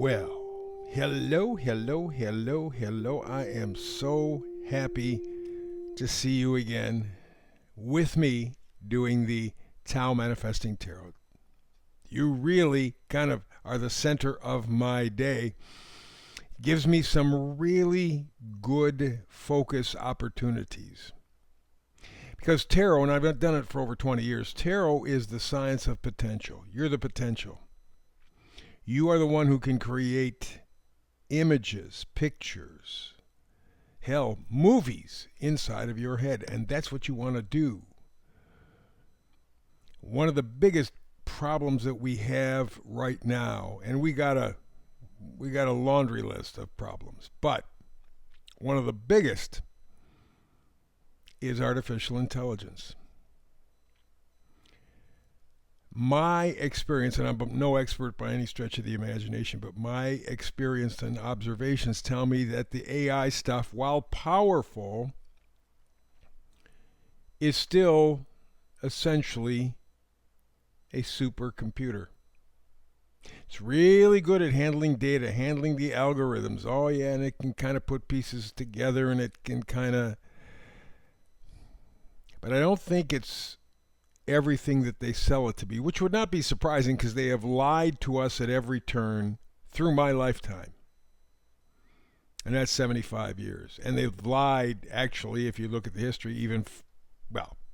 Well, hello, hello, hello, hello. I am so happy to see you again with me doing the Tao Manifesting Tarot. You really kind of are the center of my day. Gives me some really good focus opportunities. Because tarot, and I've done it for over 20 years, tarot is the science of potential. You're the potential. You are the one who can create images, pictures, hell, movies inside of your head. And that's what you want to do. One of the biggest problems that we have right now, and we got a laundry list of problems, but one of the biggest is artificial intelligence. My experience, and I'm no expert by any stretch of the imagination, but my experience and observations tell me that the AI stuff, while powerful, is still essentially a supercomputer. It's really good at handling data, handling the algorithms. Oh, yeah, and it can kind of put pieces together and it can kind of. But I don't think it's everything that they sell it to be, which would not be surprising because they have lied to us at every turn through my lifetime. And that's 75 years. And they've lied, actually, if you look at the history,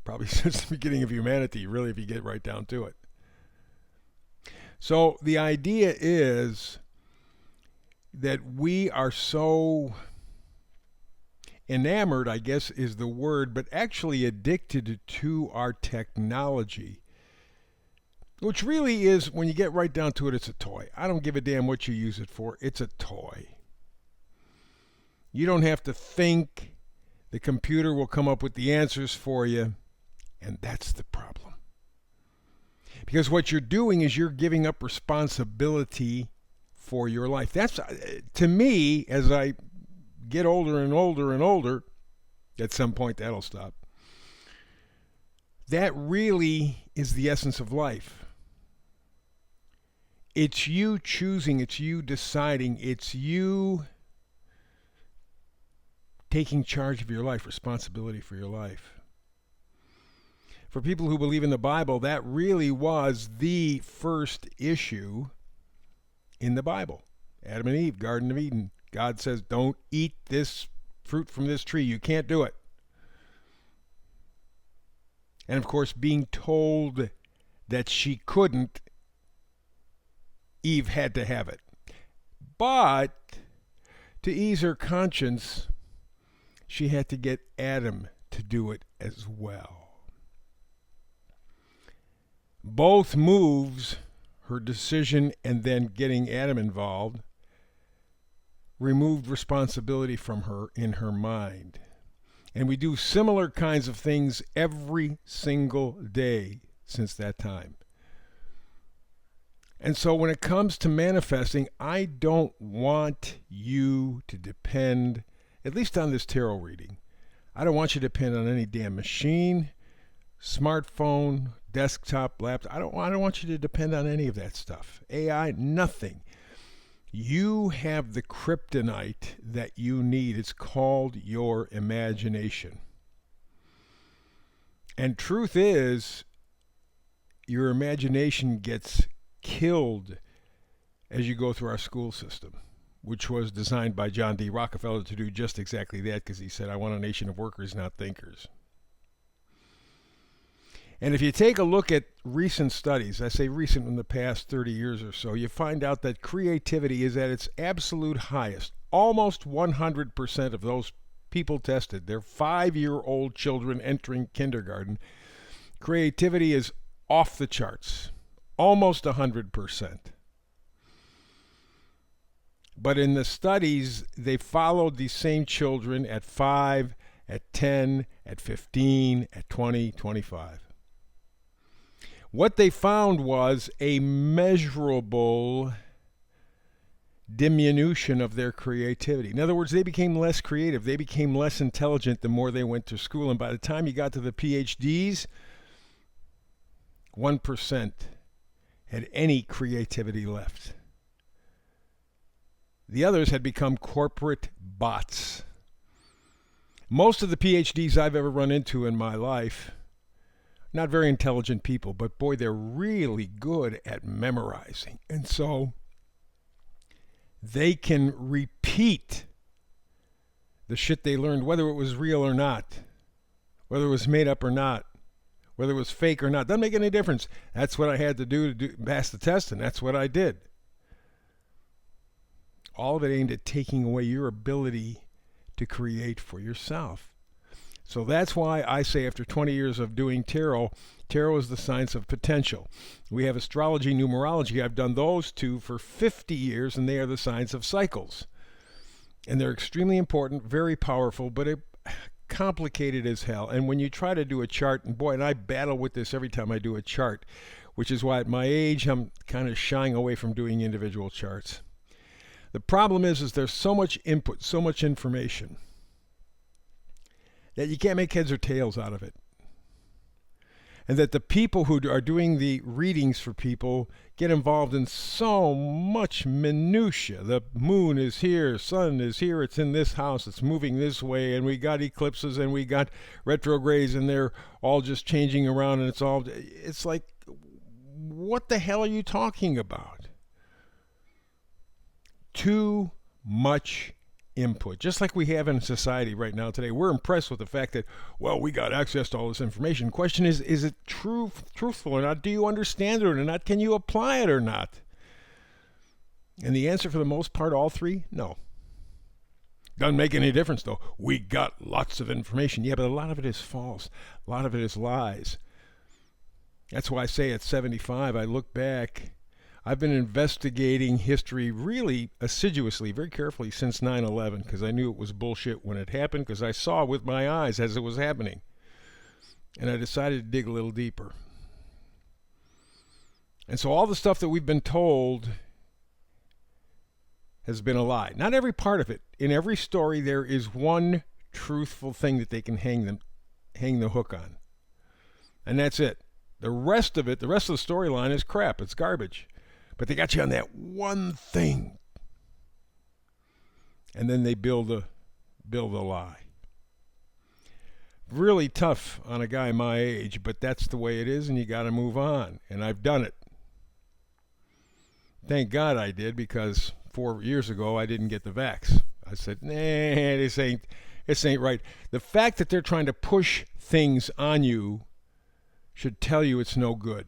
probably since the beginning of humanity, really, if you get right down to it. So the idea is that we are so enamored, I guess is the word, but actually addicted to our technology, which really is, when you get right down to it, it's a toy. I don't give a damn what you use it for. It's a toy. You don't have to think. The computer will come up with the answers for you, and that's the problem. Because what you're doing is you're giving up responsibility for your life. That's, to me, as I get older and older and older, at some point that'll stop. That really is the essence of life. It's you choosing, it's you deciding, it's you taking charge of your life, responsibility for your life. For people who believe in the Bible, that really was the first issue in the Bible. Adam and Eve, Garden of Eden. God says, don't eat this fruit from this tree. You can't do it. And of course, being told that she couldn't, Eve had to have it. But to ease her conscience, she had to get Adam to do it as well. Both moves, her decision and then getting Adam involved, removed responsibility from her in her mind. And we do similar kinds of things every single day since that time. And so when it comes to manifesting, I don't want you to depend, at least on this tarot reading, I don't want you to depend on any damn machine, smartphone, desktop, laptop. I don't want you to depend on any of that stuff. AI, nothing. You have the kryptonite that you need. It's called your imagination. And truth is, your imagination gets killed as you go through our school system, which was designed by John D. Rockefeller to do just exactly that, because he said, I want a nation of workers, not thinkers. And if you take a look at recent studies, I say recent in the past 30 years or so, you find out that creativity is at its absolute highest. Almost 100% of those people tested, they're 5-year-old children entering kindergarten, creativity is off the charts. Almost 100%. But in the studies, they followed these same children at 5, at 10, at 15, at 20, 25. What they found was a measurable diminution of their creativity. In other words, they became less creative. They became less intelligent the more they went to school. And by the time you got to the PhDs, 1% had any creativity left. The others had become corporate bots. Most of the PhDs I've ever run into in my life, not very intelligent people, but boy, they're really good at memorizing. And so they can repeat the shit they learned, whether it was real or not, whether it was made up or not, whether it was fake or not. Doesn't make any difference. That's what I had to do pass the test, and that's what I did. All of it aimed at taking away your ability to create for yourself. So that's why I say after 20 years of doing tarot, tarot is the science of potential. We have astrology, numerology. I've done those two for 50 years, and they are the science of cycles. And they're extremely important, very powerful, but complicated as hell. And when you try to do a chart, and boy, and I battle with this every time I do a chart, which is why at my age I'm kind of shying away from doing individual charts. The problem is there's so much input, so much information, that you can't make heads or tails out of it. And that the people who are doing the readings for people get involved in so much minutia. The moon is here, sun is here, it's in this house, it's moving this way, and we got eclipses and we got retrogrades, and they're all just changing around, and it's like, what the hell are you talking about? Too much input, just like we have in society right now today. We're impressed with the fact that, well, we got access to all this information. Question is it truthful or not? Do you understand it or not? Can you apply it or not? And the answer for the most part, all three, no. Doesn't make any difference though. We got lots of information. Yeah, but a lot of it is false. A lot of it is lies. That's why I say at 75, I look back. I've been investigating history really assiduously, very carefully since 9/11, because I knew it was bullshit when it happened, because I saw with my eyes as it was happening. And I decided to dig a little deeper. And so all the stuff that we've been told has been a lie. Not every part of it. In every story, there is one truthful thing that they can hang the hook on. And that's it. The rest of it, the rest of the storyline is crap. It's garbage. But they got you on that one thing. And then they build a lie. Really tough on a guy my age, but that's the way it is, and you got to move on. And I've done it. Thank God I did, because 4 years ago I didn't get the vax. I said, nah, this ain't right. The fact that they're trying to push things on you should tell you it's no good.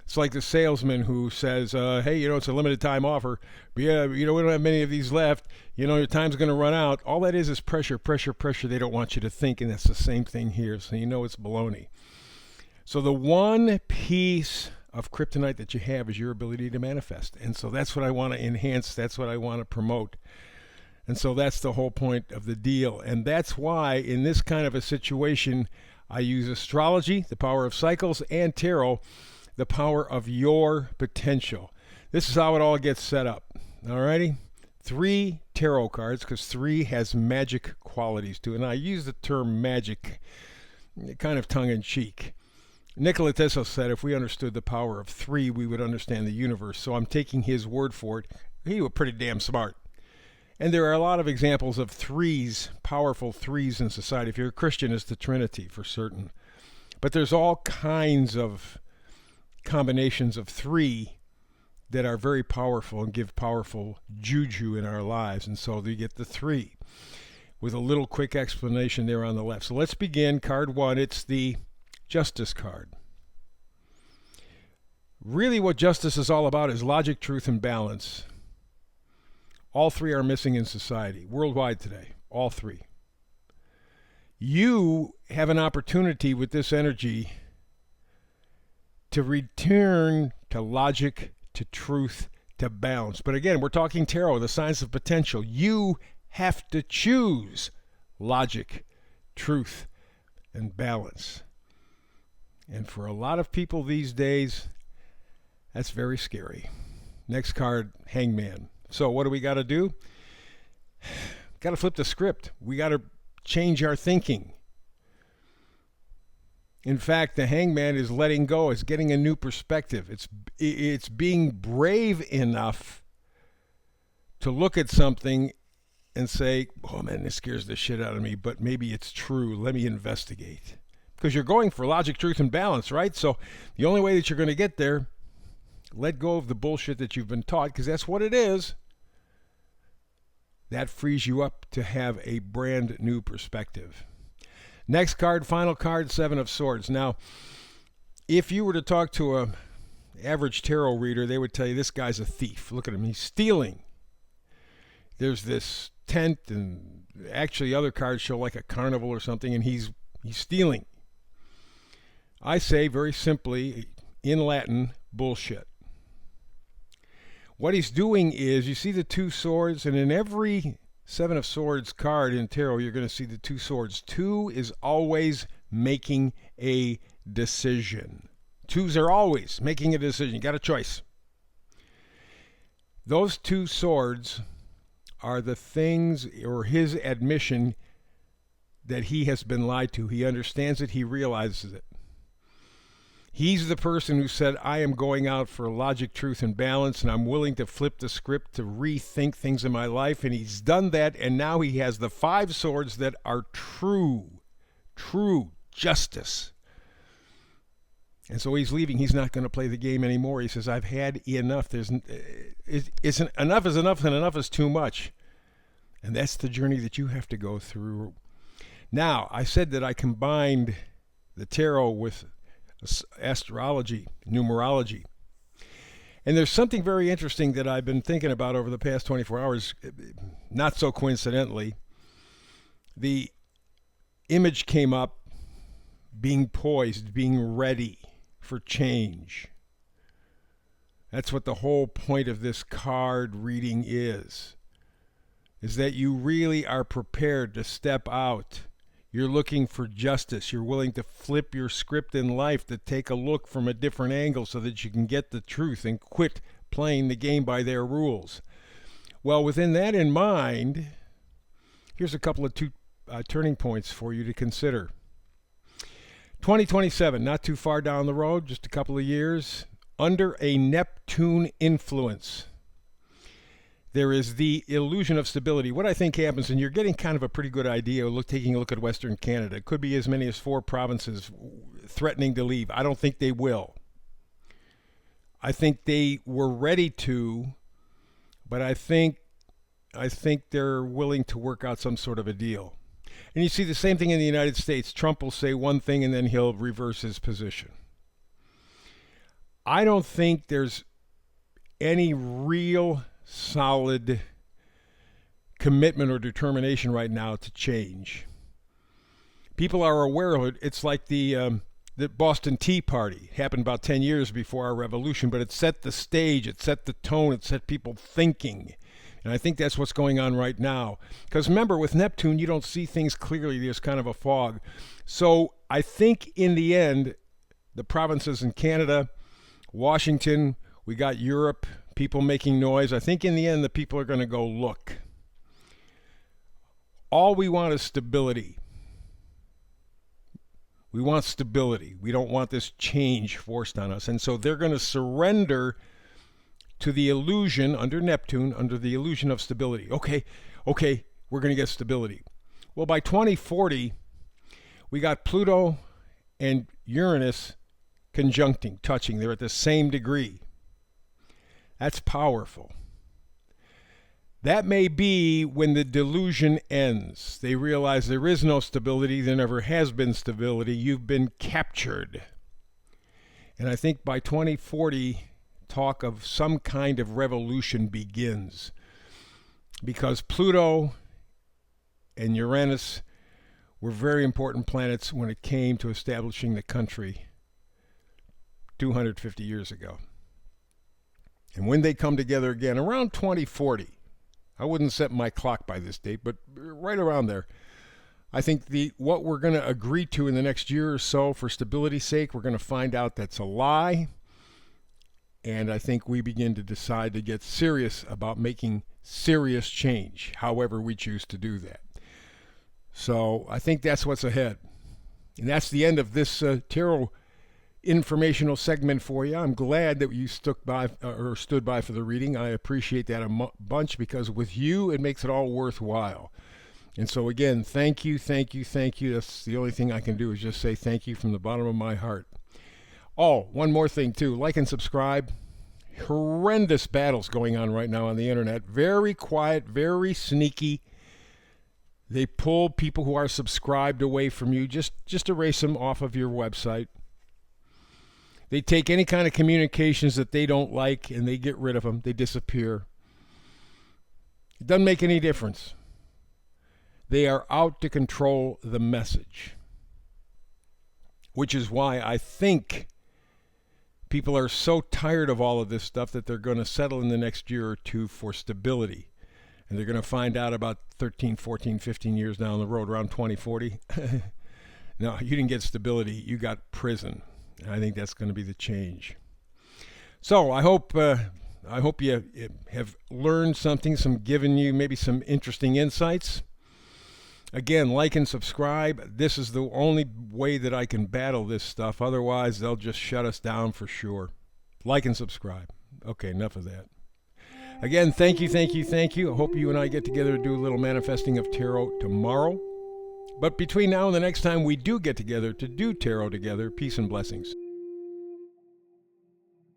It's like the salesman who says, hey, it's a limited time offer. But yeah, we don't have many of these left. Your time's going to run out. All that is pressure, pressure, pressure. They don't want you to think, and that's the same thing here. So it's baloney. So the one piece of kryptonite that you have is your ability to manifest. And so that's what I want to enhance. That's what I want to promote. And so that's the whole point of the deal. And that's why in this kind of a situation, I use astrology, the power of cycles, and tarot, the power of your potential. This is how it all gets set up. Alrighty? 3 tarot cards, because 3 has magic qualities to it. And I use the term magic kind of tongue-in-cheek. Nikola Tesla said if we understood the power of 3, we would understand the universe. So I'm taking his word for it. He was pretty damn smart. And there are a lot of examples of 3s, powerful 3s in society. If you're a Christian, it's the Trinity for certain. But there's all kinds of combinations of 3 that are very powerful and give powerful juju in our lives. And so you get the 3 with a little quick explanation there on the left. So let's begin. Card 1, it's the Justice card. Really what justice is all about is logic, truth, and balance. All 3 are missing in society, worldwide today. All 3. You have an opportunity with this energy to return to logic, to truth, to balance. But again, we're talking tarot, the science of potential. You have to choose logic, truth, and balance. And for a lot of people these days, that's very scary. Next card, Hangman. So what do we got to do? Got to flip the script. We got to change our thinking. In fact, the Hangman is letting go. It's getting a new perspective. It's being brave enough to look at something and say, oh man, this scares the shit out of me, but maybe it's true. Let me investigate. Because you're going for logic, truth, and balance, right? So the only way that you're going to get there, let go of the bullshit that you've been taught, because that's what it is. That frees you up to have a brand new perspective. Next card, final card, Seven of Swords. Now, if you were to talk to a average tarot reader, they would tell you this guy's a thief. Look at him. He's stealing. There's this tent, and actually other cards show like a carnival or something, and he's stealing. I say very simply, in Latin, bullshit. What he's doing is, you see the two swords, and in every Seven of Swords card in tarot, you're going to see the two swords. Two is always making a decision. Twos are always making a decision. You got a choice. Those two swords are the things, or his admission that he has been lied to. He understands it. He realizes it. He's the person who said, I am going out for logic, truth, and balance, and I'm willing to flip the script to rethink things in my life. And he's done that, and now he has the five swords that are true justice. And so he's leaving. He's not going to play the game anymore. He says, I've had enough. Enough is enough, and enough is too much. And that's the journey that you have to go through. Now, I said that I combined the tarot with astrology, numerology. And there's something very interesting that I've been thinking about over the past 24 hours, not so coincidentally. The image came up, being poised, being ready for change. That's what the whole point of this card reading is that you really are prepared to step out. You're looking for justice. You're willing to flip your script in life, to take a look from a different angle so that you can get the truth and quit playing the game by their rules. Well, within that in mind, here's a couple of turning points for you to consider. 2027, not too far down the road, just a couple of years, under a Neptune influence. There is the illusion of stability. What I think happens, and you're getting kind of a pretty good idea, taking a look at Western Canada. It could be as many as 4 provinces threatening to leave. I don't think they will. I think they were ready to, but I think they're willing to work out some sort of a deal. And you see the same thing in the United States. Trump will say one thing and then he'll reverse his position. I don't think there's any real solid commitment or determination right now to change. People are aware of it. It's like the Boston Tea Party. It happened about 10 years before our revolution, but it set the stage, it set the tone, it set people thinking. And I think that's what's going on right now. Because remember, with Neptune, you don't see things clearly. There's kind of a fog. So I think in the end, the provinces in Canada, Washington, we got Europe, people making noise. I think in the end, the people are going to go, look, all we want is stability. We want stability. We don't want this change forced on us. And so they're going to surrender to the illusion under Neptune, under the illusion of stability. Okay, we're going to get stability. Well, by 2040, we got Pluto and Uranus conjuncting, touching. They're at the same degree. That's powerful. That may be when the delusion ends. They realize there is no stability. There never has been stability. You've been captured. And I think by 2040, talk of some kind of revolution begins. Because Pluto and Uranus were very important planets when it came to establishing the country 250 years ago. And when they come together again, around 2040, I wouldn't set my clock by this date, but right around there, I think what we're going to agree to in the next year or so for stability's sake, we're going to find out that's a lie. And I think we begin to decide to get serious about making serious change, however we choose to do that. So I think that's what's ahead. And that's the end of this tarot informational segment for you. I'm glad that you stood by for the reading. I appreciate that a bunch, because with you, it makes it all worthwhile. And so again, thank you, thank you, thank you. That's the only thing I can do, is just say thank you from the bottom of my heart. Oh, one more thing too, like and subscribe. Horrendous battles going on right now on the internet. Very quiet, very sneaky. They pull people who are subscribed away from you. Just erase them off of your website. They take any kind of communications that they don't like and they get rid of them. They disappear. It doesn't make any difference. They are out to control the message, which is why I think people are so tired of all of this stuff that they're going to settle in the next year or two for stability. And they're going to find out about 13, 14, 15 years down the road, around 2040. No, you didn't get stability. You got prison. I think that's going to be the change. So I hope you have learned something, given you maybe some interesting insights. Again, like and subscribe. This is the only way that I can battle this stuff. Otherwise, they'll just shut us down for sure. Like and subscribe. Okay, enough of that. Again, thank you, thank you, thank you. I hope you and I get together to do a little manifesting of tarot tomorrow. But between now and the next time we do get together to do tarot together, peace and blessings.